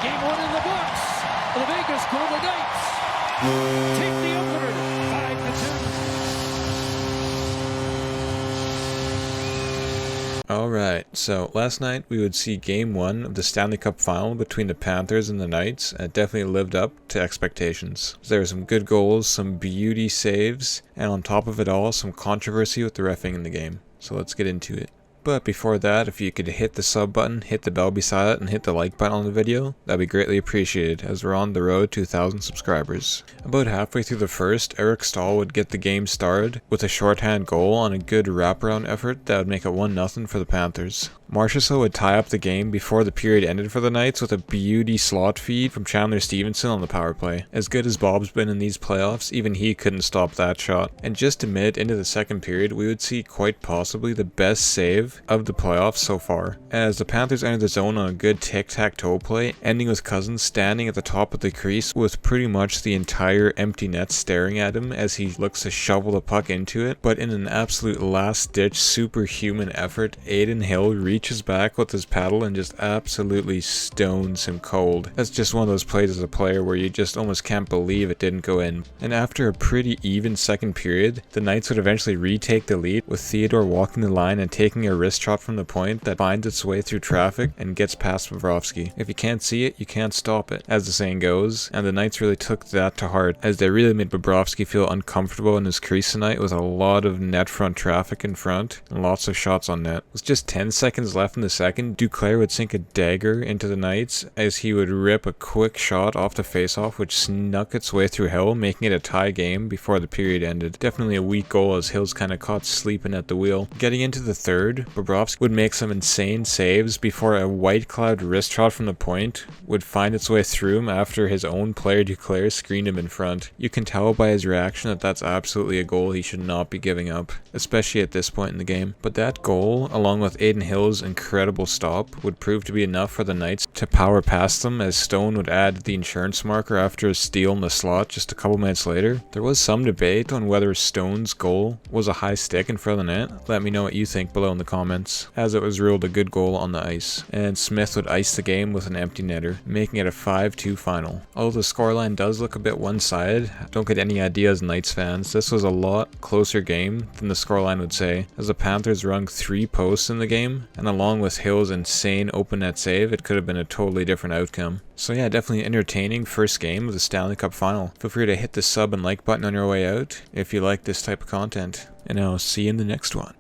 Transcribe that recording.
Game one in the books. The Vegas Golden Knights take the opener 5-2. Alright, so last night we would see Game 1 of the Stanley Cup Final between the Panthers and the Knights, and it definitely lived up to expectations. There were some good goals, some beauty saves, and on top of it all, some controversy with the reffing in the game. So let's get into it. But before that, if you could hit the sub button, hit the bell beside it, and hit the like button on the video, that'd be greatly appreciated, as we're on the road to 1,000 subscribers. About halfway through the first, Eric Staal would get the game started with a shorthand goal on a good wraparound effort that would make it 1-0 for the Panthers. Marchessault would tie up the game before the period ended for the Knights with a beauty slot feed from Chandler Stevenson on the power play. As good as Bob's been in these playoffs, even he couldn't stop that shot. And just a minute into the second period, we would see quite possibly the best save of the playoffs so far, as the Panthers entered the zone on a good tic-tac-toe play, ending with Cousins standing at the top of the crease with pretty much the entire empty net staring at him as he looks to shovel the puck into it. But in an absolute last-ditch superhuman effort, Adin Hill reaches back with his paddle and just absolutely stones him cold. That's just one of those plays as a player where you just almost can't believe it didn't go in. And after a pretty even second period, the Knights would eventually retake the lead, with Theodore walking the line and taking a wrist shot from the point that finds its way through traffic and gets past Bobrovsky. If you can't see it, you can't stop it, as the saying goes, and the Knights really took that to heart, as they really made Bobrovsky feel uncomfortable in his crease tonight with a lot of net front traffic in front and lots of shots on net. With just 10 seconds left in the second, Duclair would sink a dagger into the Knights as he would rip a quick shot off the faceoff which snuck its way through Hill, making it a tie game before the period ended. Definitely a weak goal as Hill's kind of caught sleeping at the wheel. Getting into the third, Bobrovsky would make some insane saves before a white cloud wrist shot from the point would find its way through him after his own player Duclair screened him in front. You can tell by his reaction that that's absolutely a goal he should not be giving up, especially at this point in the game. But that goal, along with Adin Hill's incredible stop, would prove to be enough for the Knights to power past them, as Stone would add the insurance marker after a steal in the slot just a couple minutes later. There was some debate on whether Stone's goal was a high stick in front of the net. Let me know what you think below in the comments, as it was ruled a good goal on the ice. And Smith would ice the game with an empty netter, making it a 5-2 final. Although the scoreline does look a bit one-sided, don't get any ideas, Knights fans. This was a lot closer game than the scoreline would say, as the Panthers rung 3 posts in the game, and along with Hill's insane open net save, it could have been a totally different outcome. So yeah, definitely entertaining first game of the Stanley Cup Final. Feel free to hit the sub and like button on your way out if you like this type of content, and I'll see you in the next one.